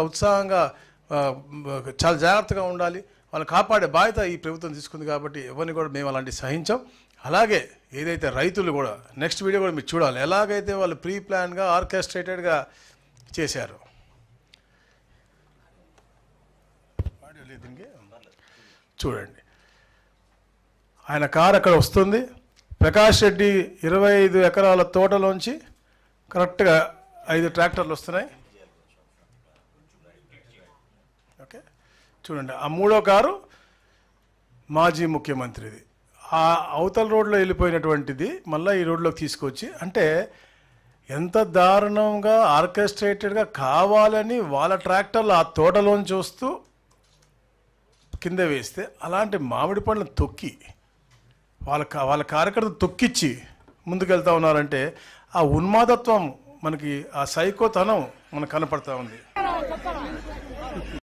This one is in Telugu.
ఉత్సాహంగా చాలా జాగ్రత్తగా ఉండాలి. వాళ్ళని కాపాడే బాధ్యత ఈ ప్రభుత్వం తీసుకుంది కాబట్టి ఎవరిని కూడా మేము అలాంటి సహించాం. అలాగే ఏదైతే రైతులు కూడా నెక్స్ట్ వీడియో కూడా మీరు చూడాలి, ఎలాగైతే వాళ్ళు ప్రీ ప్లాన్గా ఆర్కెస్ట్రేటెడ్గా చేశారు. చూడండి, ఆయన కారు అక్కడ వస్తుంది. ప్రకాష్ రెడ్డి 25 ఎకరాల తోటలోంచి కరెక్ట్గా 5 ట్రాక్టర్లు వస్తున్నాయి. ఓకే, చూడండి, ఆ మూడో కారు మాజీ ముఖ్యమంత్రిది. ఆ అవతల రోడ్లో వెళ్ళిపోయినటువంటిది మళ్ళీ ఈ రోడ్లోకి తీసుకొచ్చి, అంటే ఎంత దారుణంగా ఆర్కెస్ట్రేటెడ్గా కావాలని వాళ్ళ ట్రాక్టర్లు ఆ తోటలోంచి వస్తూ కింద వేస్తే, అలాంటి మామిడి పండ్లను తొక్కి వాళ్ళ కార్యకర్తలు తొక్కిచ్చి ముందుకెళ్తా ఉన్నారంటే ఆ ఉన్మాదత్వం మనకి, ఆ సైకోతనం మనకు కనపడతా ఉంది.